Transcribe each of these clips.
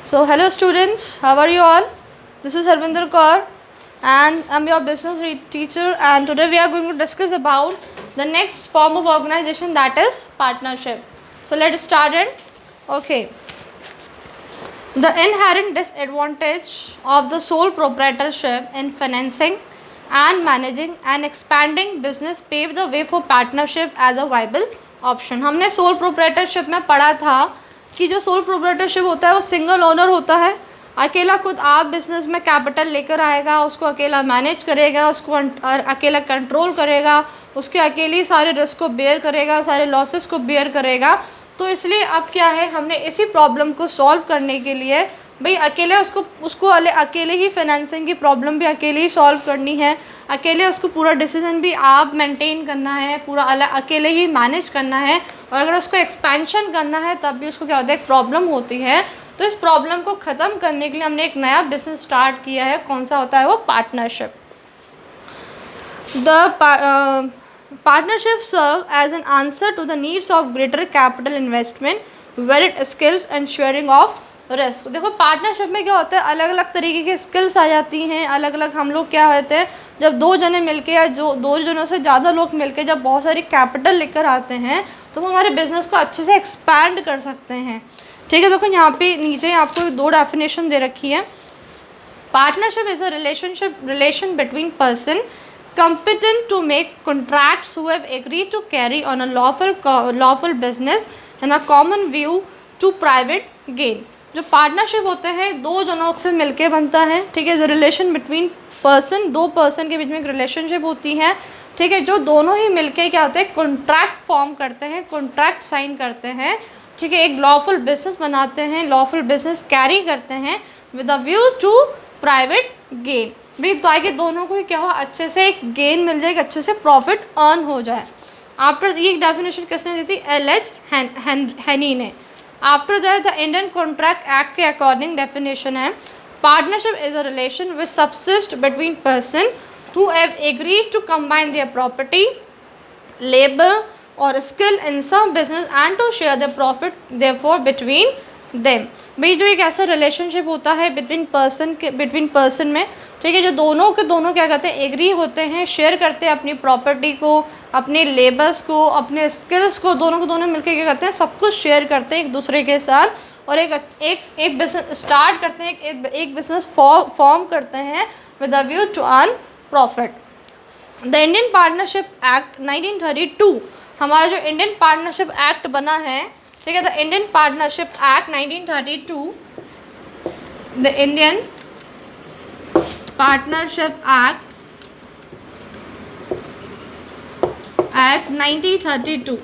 So, hello students, how are you all? This is Harvinder Kaur and I'm your business teacher, and today we are going to discuss about the next form of organization, that is partnership. So, let's start it. Okay. The inherent disadvantage of the sole proprietorship in financing and managing and expanding business pave the way for partnership as a viable option. हमने sole proprietorship में पढ़ा था कि जो sole proprietorship होता है वो single owner होता है, अकेला खुद आप बिजनेस में कैपिटल लेकर आएगा, उसको अकेला मैनेज करेगा, उसको अकेला कंट्रोल करेगा, उसके अकेले सारे रिस्क को बेयर करेगा, सारे लॉसेस को बेयर करेगा। तो इसलिए अब क्या है, हमने इसी प्रॉब्लम को सॉल्व करने के लिए भाई अकेले उसको अकेले ही फाइनेंसिंग की प्रॉब्लम भी अकेले ही सॉल्व करनी है, अकेले उसको पूरा डिसीजन भी आप मेंटेन करना है, पूरा अकेले ही मैनेज करना है, और अगर उसको एक्सपेंशन करना है तब भी उसको क्या होता है, एक प्रॉब्लम होती है। तो इस प्रॉब्लम को ख़त्म करने के लिए हमने एक नया बिजनेस स्टार्ट किया है। कौन सा होता है वो? Partnership. The partnership serve as an answer to the needs of greater capital investment, varied skills and sharing of risk। देखो पार्टनरशिप में क्या होता है, अलग अलग तरीके के स्किल्स आ जाती हैं, अलग अलग हम लोग क्या होते हैं, जब दो जने मिलके या जो दो जनों से ज़्यादा लोग मिलके जब बहुत सारी कैपिटल लेकर आते हैं तो वो हमारे बिजनेस को अच्छे से एक्सपैंड कर सकते हैं। ठीक है, देखो यहाँ पे नीचे आपको दो डेफिनेशन दे रखी है। Partnership is a relation between person competent to make contracts who have agreed to carry on a lawful business and a common view to private gain। जो पार्टनरशिप होते हैं दो जनों से मिलके बनता है। ठीक है, जो रिलेशन बिटवीन पर्सन, दो पर्सन के बीच में एक रिलेशनशिप होती है। ठीक है, जो दोनों ही मिलके क्या होते हैं, कॉन्ट्रैक्ट फॉर्म करते हैं, कॉन्ट्रैक्ट साइन करते हैं। ठीक है, एक लॉफुल बिजनेस बनाते हैं, लॉफुल बिजनेस कैरी करते हैं with a view to private gain भी, ताकि दोनों को क्या हो, अच्छे से एक गेन मिल जाए, अच्छे से प्रॉफिट अर्न हो जाए। आफ्टर ये डेफिनेशन किसने दी थी? एल.एच. हेनी ने। After that the Indian contract act के अकॉर्डिंग डेफिनेशन है, partnership is a relation which subsist between person who have agreed to combine their property, labour और skill in some business and to share the profit therefore between them. भाई जो एक ऐसा relationship होता है between person में, ठीक है, जो दोनों के दोनों क्या कहते हैं, एग्री होते हैं, शेयर करते हैं अपनी प्रॉपर्टी को, अपने लेबर्स को, अपने स्किल्स को, दोनों को दोनों मिलकर क्या करते हैं, सब कुछ शेयर करते हैं एक दूसरे के साथ, और एक बिजनेस स्टार्ट करते हैं, एक बिजनेस फॉर्म करते हैं with a view to earn profit. The Indian partnership act 1932, हमारा जो इंडियन पार्टनरशिप एक्ट बना है, ठीक है, the Indian partnership act 1932, the Indian partnership act 1932,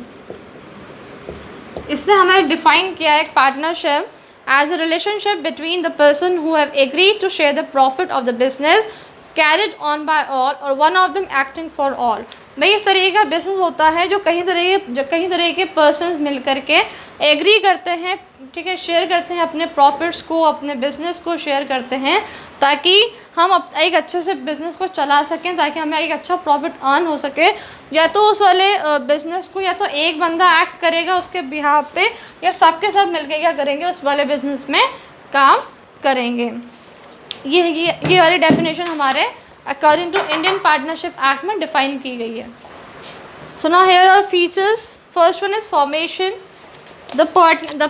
इसने हमें डिफाइन किया है partnership as a relationship between the person who have agreed to share the profit of the business carried on by all और one of them acting for all. भाई इस तरीके का business होता है जो कहीं तरह के पर्सन मिल करके एग्री करते हैं, ठीक है, शेयर करते हैं अपने प्रॉफिट्स को, अपने बिजनेस को शेयर करते हैं, ताकि हम एक अच्छे से बिजनेस को चला सकें, ताकि हमें एक अच्छा प्रॉफिट अर्न हो सके। या तो उस वाले बिजनेस को या तो एक बंदा एक्ट करेगा उसके बिहाफ पे, या सबके सब मिलके क्या करेंगे, उस वाले बिजनेस में काम करेंगे। ये वाली डेफिनेशन हमारे according to Indian partnership Act में डिफाइन की गई है। So now here are features. First one is formation. The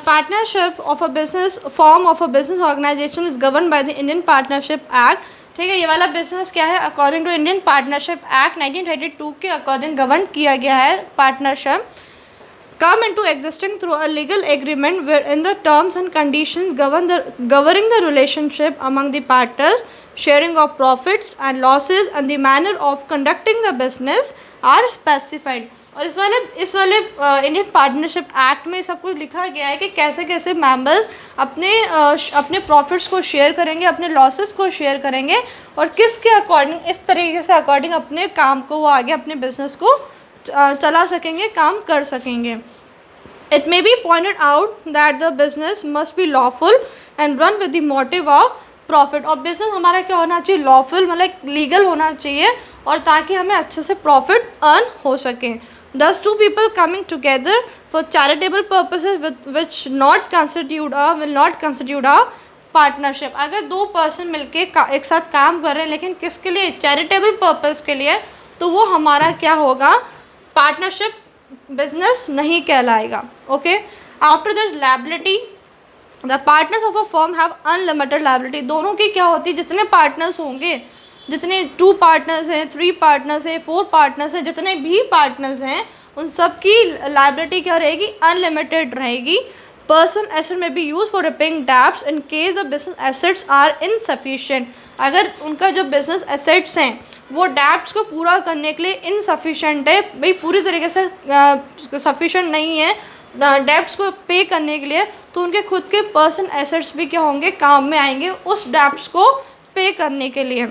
partnership of a business form of a business organization is governed by the Indian Partnership Act। ठीक है, ये वाला business क्या है, according to Indian partnership act 1932 के according govern किया गया है। Partnership come into existence through a legal agreement wherein the terms and conditions governing the relationship among the partners, sharing of profits and losses and the manner of conducting the business are specified। और इस वाले Indian partnership Act में सब कुछ लिखा गया है कि कैसे कैसे मेंबर्स अपने प्रॉफिट्स को शेयर करेंगे, अपने लॉसेस को शेयर करेंगे, और किसके अकॉर्डिंग, इस तरीके से अकॉर्डिंग अपने काम को वो आगे अपने बिजनेस को चला सकेंगे, काम कर सकेंगे। It may be pointed out that the business must be lawful and run with the motive of profit। और बिजनेस हमारा क्या होना चाहिए, लॉफुल मतलब लीगल होना चाहिए, और ताकि हमें अच्छे से प्रॉफिट अर्न हो सके। Thus two people coming together for charitable purposes will not constitute a partnership, अगर दो पर्सन मिलके एक साथ काम कर रहे हैं लेकिन किसके लिए, चैरिटेबल पर्पस के लिए, तो वो हमारा क्या होगा, पार्टनरशिप बिजनेस नहीं कहलाएगा। Okay, after this liability, the partners of a firm have unlimited liability. दोनों की क्या होती है, जितने पार्टनर्स होंगे, जितने 2 पार्टनर्स हैं, 3 पार्टनर्स हैं, 4 पार्टनर्स हैं, जितने भी पार्टनर्स हैं, उन सब की लायबिलिटी क्या रहेगी, अनलिमिटेड रहेगी। पर्सन एसेट में be use for repaying debts in case the business assets are insufficient. अगर उनका जो बिजनेस एसेट्स हैं वो डेब्ट्स को पूरा करने के लिए इनसफिशिएंट है, भाई पूरी तरीके से सफिशिएंट नहीं है डेब्ट्स को पे करने के लिए, तो उनके खुद के पर्सन एसेट्स भी क्या होंगे, काम में आएंगे उस डेब्ट्स को पे करने के लिए।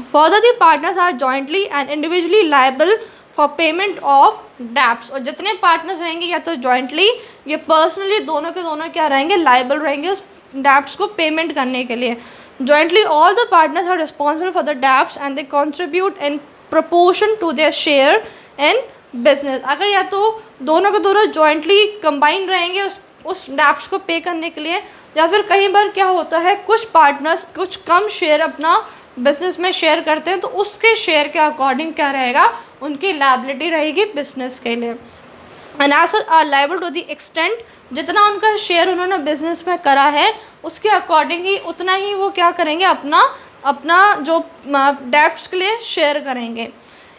Further the partners are jointly and individually liable for payment of debts. और जितने पार्टनर्स रहेंगे या तो जॉइंटली या पर्सनली, दोनों के दोनों क्या रहेंगे, लायबल रहेंगे उस डेब्ट्स को पेमेंट करने के लिए। Jointly all the partners are responsible for the debts and they contribute in proportion to their share in business. अगर या तो दोनों के दोनों जॉइंटली कंबाइन रहेंगे उस डेब्ट्स को पे करने के लिए, या फिर कई बार क्या होता है, कुछ पार्टनर्स कुछ कम शेयर अपना बिजनेस में शेयर करते हैं, तो उसके शेयर के अकॉर्डिंग क्या रहेगा, उनकी लायबिलिटी रहेगी बिजनेस के लिए। And asset are liable to the extent, जितना उनका शेयर उन्होंने बिजनेस में करा है उसके अकॉर्डिंग ही उतना ही वो क्या करेंगे, अपना जो डेब्ट्स के लिए शेयर करेंगे।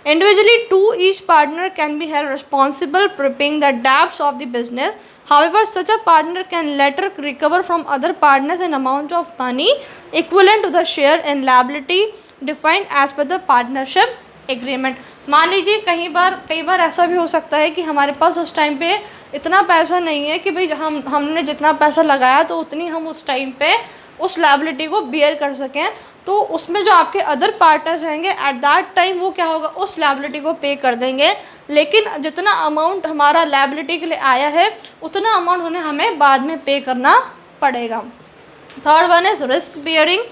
Individually, each partner can be held responsible for paying the debts of the business. However, such a partner can later recover from other partners an amount of money equivalent to the share and liability defined as per the partnership agreement. मान लीजिए कई बार ऐसा भी हो सकता है कि हमारे पास उस टाइम पे इतना पैसा नहीं है कि भाई हमने जितना पैसा लगाया तो उतनी हम उस टाइम पे उस लायबिलिटी को बियर कर सकें, तो उसमें जो आपके अदर पार्टनर्स रहेंगे एट दैट टाइम वो क्या होगा, उस लायबिलिटी को पे कर देंगे, लेकिन जितना अमाउंट हमारा लायबिलिटी के लिए आया है उतना अमाउंट उन्हें हमें बाद में पे करना पड़ेगा। Third one is risk bearing.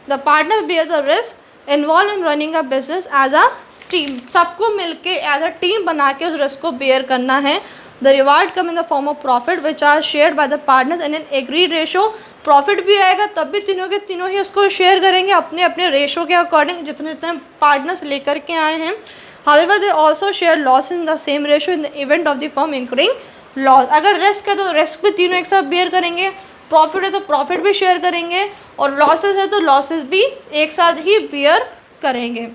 The partners bear the risk involve in running a business as a team. सबको मिलके एज अ टीम बना के उस रिस्क को बियर करना है। The reward come in the form of profit which are shared by the partners in an agreed ratio. Profit भी आएगा तब भी तीनों के तीनों ही उसको शेयर करेंगे अपने अपने रेशो के अकॉर्डिंग, जितने जितने पार्टनर्स लेकर के आए हैं। However they also share loss in the same ratio in the event of the firm incurring loss. अगर रिस्क है तो रिस्क भी तीनों एक साथ बियर करेंगे, प्रॉफिट है तो प्रॉफिट भी शेयर करेंगे, और लॉसेज है तो लॉसेज भी एक साथ ही बियर करेंगे।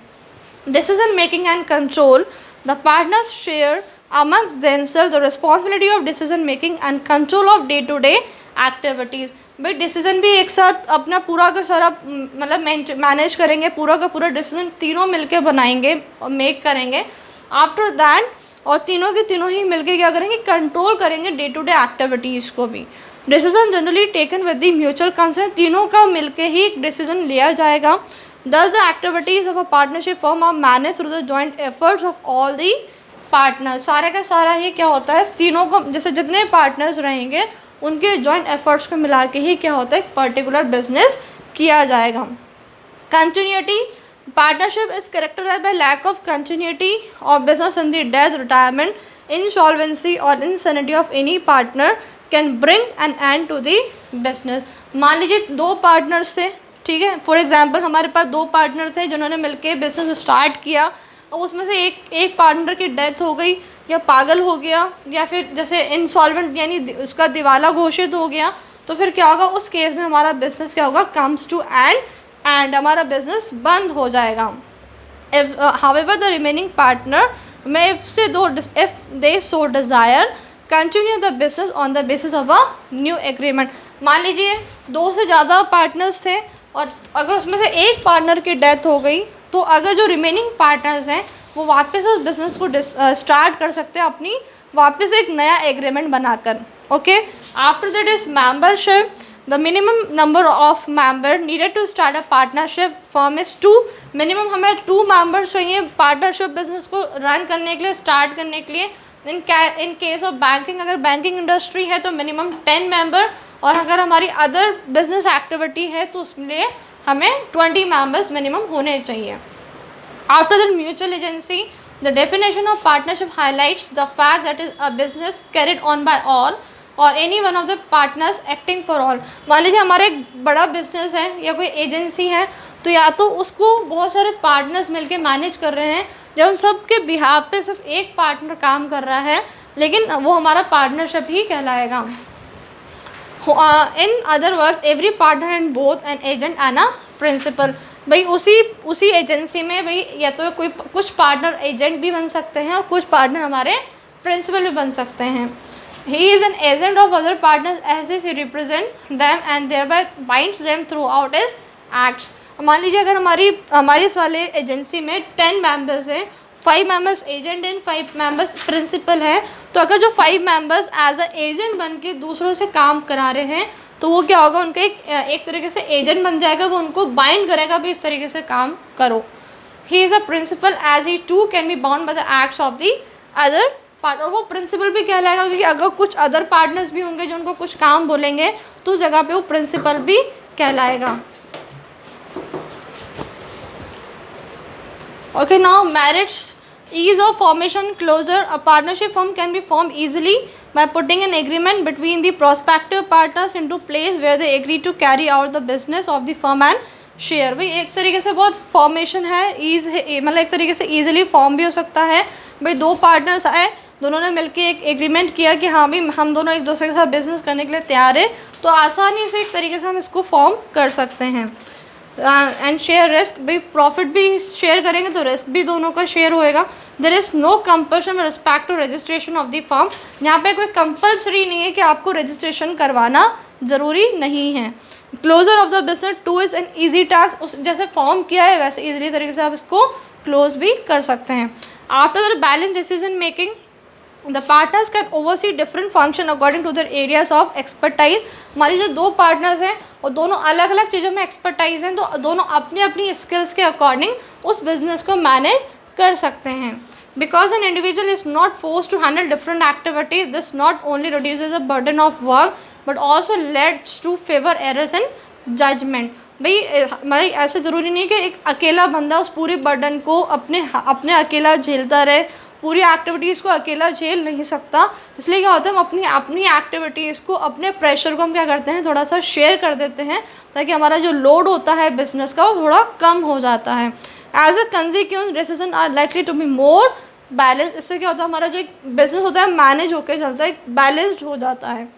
Decision making and control. The partners share amongst themselves the responsibility of decision making and control of day-to-day activities. भाई डिसीजन भी एक साथ अपना पूरा का सारा मतलब मैनेज करेंगे, पूरा का पूरा डिसीजन तीनों मिलके बनाएंगे और मेक करेंगे। आफ्टर दैट और तीनों के तीनों ही मिलके क्या करेंगे, कंट्रोल करेंगे डे टू डे एक्टिविटीज़ को भी। Decision generally taken with the mutual consent, तीनों का मिलके ही एक डिसीजन लिया जाएगा। Thus, the activities of a partnership firm are managed through the joint efforts of all the partners. सारे का सारा ही क्या होता है, तीनों को जैसे जितने पार्टनर्स रहेंगे उनके जॉइंट एफर्ट्स को मिला के ही क्या होता है, एक पर्टिकुलर बिजनेस किया जाएगा। Continuity. Partnership is characterized by lack of continuity of business in the death, retirement, insolvency और insanity of any partner can bring an end to the business. मान लीजिए 2 पार्टनर्स थे, ठीक है, फॉर एग्जांपल हमारे पास 2 partner थे जिन्होंने मिलके बिजनेस स्टार्ट किया, और उसमें से एक पार्टनर की डेथ हो गई या पागल हो गया या फिर जैसे इंसॉल्वेंट यानी उसका दिवाला घोषित हो गया, तो फिर क्या होगा, उस केस में हमारा बिजनेस क्या होगा, कम्स टू एंड हमारा बिजनेस बंद हो जाएगा। If however the remaining partner में if they so desire continue the business on the basis of a new agreement. मान लीजिए 2 से ज़्यादा पार्टनर्स थे और अगर उसमें से एक पार्टनर की डेथ हो गई, तो अगर जो रिमेनिंग पार्टनर्स हैं वो वापस उस बिज़नेस को स्टार्ट कर सकते हैं अपनी वापस एक नया एग्रीमेंट बनाकर। Okay, after that is membership. The minimum number of member needed to start a partnership firm is 2। मिनिमम हमें 2 मेंबर्स चाहिए पार्टनरशिप बिजनेस को रन करने के लिए, स्टार्ट करने के लिए। इन केस ऑफ बैंकिंग, अगर बैंकिंग इंडस्ट्री है तो मिनिमम 10 मेंबर, और अगर हमारी अदर बिजनेस एक्टिविटी है तो उसमें लिए हमें 20 मेंबर्स मिनिमम होने चाहिए। After that mutual agency. The definition of partnership highlights the fact that is a business carried on by all और any one of the partners acting for all. मान लीजिए हमारा एक बड़ा बिजनेस है या कोई एजेंसी है, तो या तो उसको बहुत सारे पार्टनर्स मिलके मैनेज कर रहे हैं, जब उन सब के बिहाफ पे सिर्फ एक पार्टनर काम कर रहा है, लेकिन वो हमारा पार्टनरशिप ही कहलाएगा। In other words every partner and both an agent and a principal. भाई उसी एजेंसी में भाई या तो कोई कुछ पार्टनर एजेंट भी बन सकते हैं और कुछ पार्टनर हमारे प्रिंसिपल भी बन सकते हैं। He is an agent of other partners as he represent them and thereby binds them throughout his acts. मान लीजिए अगर हमारी इस वाले एजेंसी में 10 मेंबर्स हैं, 5 members agent and 5 members principal है, तो अगर जो 5 मेंबर्स एज अ एजेंट बन के दूसरों से काम करा रहे हैं, तो वो क्या होगा, उनका एक तरीके से एजेंट बन जाएगा, वो उनको बाइंड करेगा भी इस तरीके से काम करो। He is a principal as he too can be bound by the acts of the other partner. वो प्रिंसिपल भी कहलाएगा, क्योंकि अगर कुछ अदर पार्टनर्स भी होंगे जो उनको कुछ काम बोलेंगे, तो उस जगह पे वो प्रिंसिपल भी कहलाएगा। Okay, now merits, ease of formation, closure. A partnership firm can be formed easily by putting an agreement between the prospective partners into place where they agree to carry out the business of the firm and share। भाई एक तरीके से बहुत formation है, ease है, मतलब एक तरीके से ईजिली फॉर्म भी हो सकता है। भाई 2 पार्टनर्स आए, दोनों ने मिलके एक एग्रीमेंट किया कि हाँ भाई हम दोनों एक दूसरे के साथ बिजनेस करने के लिए तैयार है, तो आसानी से एक तरीके से हम इसको फॉर्म कर सकते हैं। एंड शेयर रिस्क, भाई प्रॉफिट भी शेयर करेंगे तो रिस्क भी दोनों का शेयर होएगा। There is no compulsion with respect to registration of the firm. यहाँ पे कोई कंपल्सरी नहीं है कि आपको रजिस्ट्रेशन करवाना ज़रूरी नहीं है। Closure of the business, too is an easy task. उस जैसे फॉर्म किया है वैसे ईजिली तरीके से आप इसको क्लोज भी कर सकते हैं। After the balance decision making, the partners can oversee different function according to their areas of expertise. मान लीजिए 2 पार्टनर्स हैं और दोनों अलग अलग चीज़ों में एक्सपर्टाइज हैं, तो दोनों अपनी अपनी स्किल्स के अकॉर्डिंग उस बिजनेस को मैनेज कर सकते हैं। Because an individual is not force to handle different activities, this not only reduces the burden of work but also leads to fewer errors and judgement. भाई हमारी ऐसे ज़रूरी नहीं कि एक अकेला बंदा उस पूरी बर्डन को अपने अकेला झेलता रहे, पूरी एक्टिविटीज़ को अकेला झेल नहीं सकता। इसलिए क्या होता है, हम अपनी एक्टिविटीज़ को, अपने प्रेशर को हम क्या करते हैं, थोड़ा सा शेयर कर देते हैं, ताकि हमारा जो लोड होता है बिजनेस का वो थोड़ा कम हो जाता है। As a consequence decision are likely to be more balance. इससे क्या होता है, हमारा जो एक बिजनेस होता है मैनेज होकर चलता है, बैलेंस्ड हो जाता है।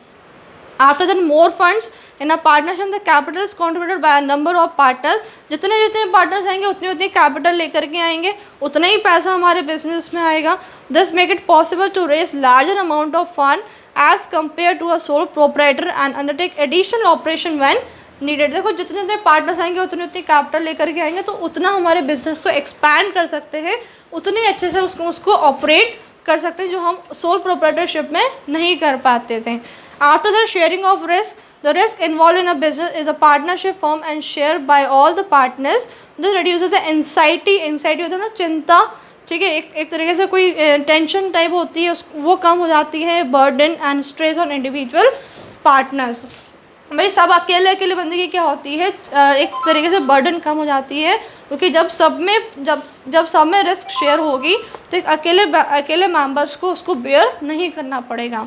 After that, more funds in a partnership, the capital is contributed by a number of partners। जितने जितने पार्टनर्स आएंगे उतनी उतनी कैपिटल लेकर के आएंगे, उतना ही पैसा हमारे बिजनेस में आएगा। This make it possible to raise larger amount of fund as compare to a sole proprietor and undertake additional operation when needed. देखो जितने जितने पार्टनर्स आएंगे उतनी उतनी कैपिटल लेकर के आएंगे, तो उतना हमारे बिजनेस को एक्सपैंड कर सकते हैं, उतने अच्छे से उसको ऑपरेट कर सकते हैं, जो हम सोल प्रोपराइटरशिप में नहीं कर पाते थे। After the sharing of risk, the risk involved in a business is a partnership firm and shared by all the partners. This reduces the anxiety होता है ना, चिंता, ठीक है, एक तरीके से कोई टेंशन टाइप होती है वो कम हो जाती है। Burden and stress on individual partners, भाई सब अकेले बंदे की क्या होती है, एक तरीके से बर्डन कम हो जाती है, क्योंकि जब सब में रिस्क शेयर होगी तो एक अकेले मेंबर्स को उसको बेयर नहीं करना पड़ेगा।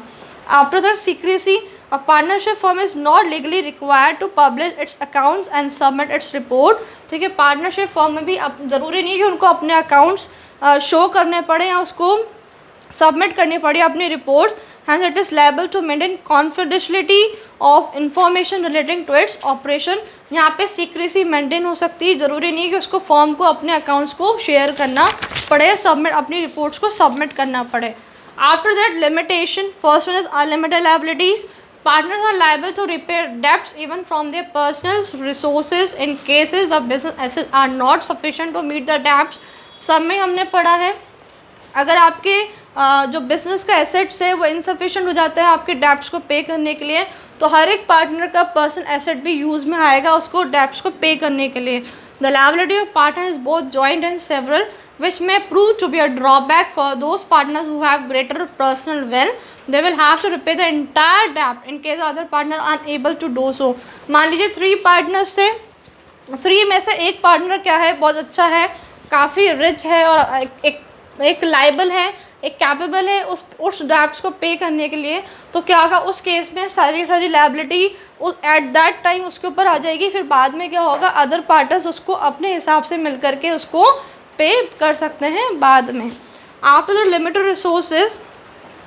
After that secrecy, a partnership firm is not legally required to publish its accounts and submit its report। ठीक है, पार्टनरशिप फर्म में भी अब ज़रूरी नहीं है कि उनको अपने अकाउंट्स शो करने पड़े या उसको सबमिट करनी पड़े अपनी reports. Hence it is liable to maintain confidentiality of information relating to its operation. यहाँ पे सीक्रेसी मेंटेन हो सकती है, ज़रूरी नहीं है कि उसको फर्म को अपने अकाउंट्स को शेयर करना पड़े, अपनी रिपोर्ट्स को सबमिट करना पड़े। After that, limitation. First one is unlimited liabilities. Partners are liable to repay debts even from their personal resources in cases the business assets are not sufficient to meet the debts। सब में हमने पढ़ा है, अगर आपके जो business का assets है वो इनसफिशिएंट हो जाता है आपके डेब्ट्स को पे करने के लिए, तो हर एक पार्टनर का पर्सनल एसेट भी यूज़ में आएगा उसको डेब्ट्स को पे करने के लिए। The liability of partner is both joint and several which may prove to be a drawback for those partners who have greater personal wealth. They will have to repay the entire debt in case the other partner are unable to do so। मान लीजिए 3 partners से 3 में से एक partner क्या है, बहुत अच्छा है, काफ़ी रिच है और एक लाइबल है, एक कैपेबल है उस डेप्ट को पे करने के लिए, तो क्या होगा उस केस में सारी लायबिलिटी एट दैट टाइम उसके ऊपर आ जाएगी। फिर बाद में क्या होगा, अदर पार्टनर्स उसको अपने हिसाब से मिल करके उसको पे कर सकते हैं बाद में। After the limited resources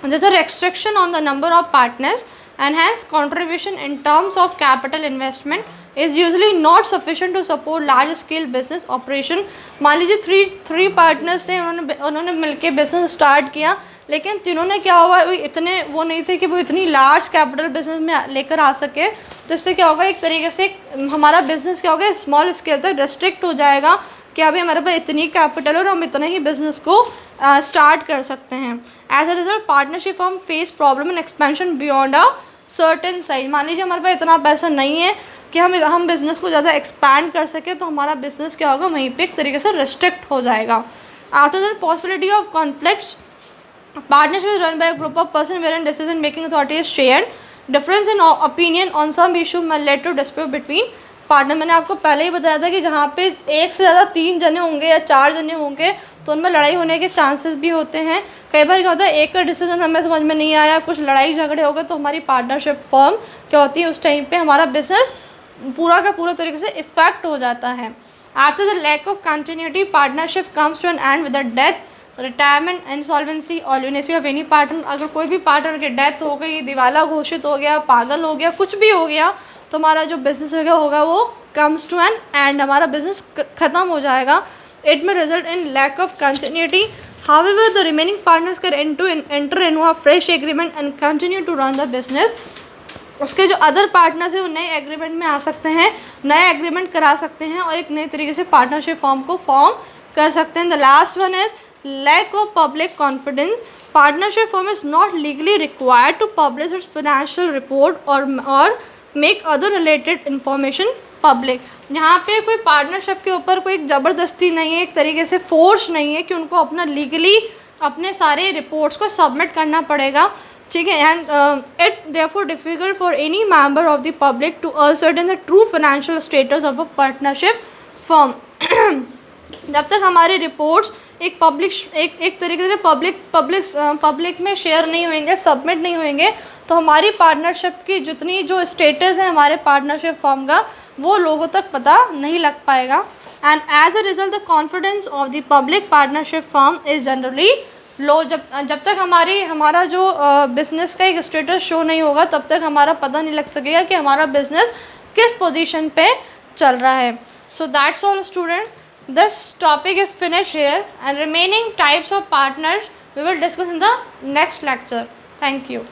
there's a restriction on the number of partners and hence contribution in terms of capital investment is usually not sufficient to support large scale business operation। मान लीजिए थ्री पार्टनर्स थे, उन्होंने मिलके business start किया, लेकिन तीनों ने क्या हुआ, इतने वो नहीं थे कि वो इतनी लार्ज कैपिटल बिजनेस में लेकर आ सके। तो इससे क्या होगा, एक तरीके से हमारा बिजनेस क्या होगा, स्मॉल स्केल तक रेस्ट्रिक्ट हो जाएगा कि अभी हमारे पास इतनी कैपिटल है और हम इतने ही बिजनेस को स्टार्ट कर सकते हैं। As a result partnership firm face problem in expansion beyond a certain size. मान लीजिए हमारे पास इतना पैसा नहीं है कि हम बिज़नेस को ज़्यादा एक्सपैंड कर सके, तो हमारा बिज़नेस क्या होगा, वहीं पे एक तरीके से रेस्ट्रिक्ट हो जाएगा। After the possibility of conflicts, partnership is run by a group of person wherein decision making authority is shared. Difference in opinion on some issue may lead to dispute between partner. मैंने आपको पहले ही बताया था कि जहाँ पे एक से ज़्यादा 3 जने होंगे या 4 जने होंगे तो उनमें लड़ाई होने के चांसेस भी होते हैं। कई बार क्या होता है, एक का डिसीजन हमें समझ में नहीं आया, कुछ लड़ाई झगड़े हो गए, तो हमारी पार्टनरशिप फर्म क्या होती है, उस टाइम पे हमारा बिजनेस पूरा का पूरा तरीके से इफेक्ट हो जाता है। After the lack of continuity partnership comes to an end with the death, retirement, insolvency और ल्यूनेसी ऑफ एनी पार्टनर। अगर कोई भी पार्टनर की डेथ हो गई, दिवाला घोषित हो गया, पागल हो गया, कुछ भी हो गया, तो हमारा जो बिज़नेस होगा वो कम्स टू एन एंड, हमारा बिज़नेस ख़त्म हो जाएगा। It may result in lack of continuity. However the remaining partners can enter into a fresh agreement and continue to run the business. उसके जो अदर पार्टनर्स हैं वो नए एग्रीमेंट में आ सकते हैं, नए एग्रीमेंट करा सकते हैं और एक नए तरीके से पार्टनरशिप फॉर्म को फॉर्म कर सकते हैं। The last one is lack of public confidence. Partnership firm is not legally required to publish its financial report or make other related information public। यहाँ पे कोई पार्टनरशिप के ऊपर कोई ज़बरदस्ती नहीं है, एक तरीके से फोर्स नहीं है कि उनको अपना लीगली अपने सारे रिपोर्ट्स को सबमिट करना पड़ेगा, ठीक है। And it therefore difficult for any member of the public to ascertain the true financial status of a partnership firm. जब तक हमारे रिपोर्ट्स एक तरीके से पब्लिक में शेयर नहीं होंगे, सबमिट नहीं होंगे, तो हमारी पार्टनरशिप की जितनी जो स्टेटस है हमारे पार्टनरशिप फर्म का वो लोगों तक पता नहीं लग पाएगा। And as a result the confidence of the public partnership firm is generally low. जब तक हमारा जो बिज़नेस का एक स्टेटस शो नहीं होगा तब तक हमारा पता नहीं लग सकेगा कि हमारा बिज़नेस किस पोजीशन पे चल रहा है। So that's all student, this topic is finished here and remaining types of partners we will discuss in the next lecture. Thank you.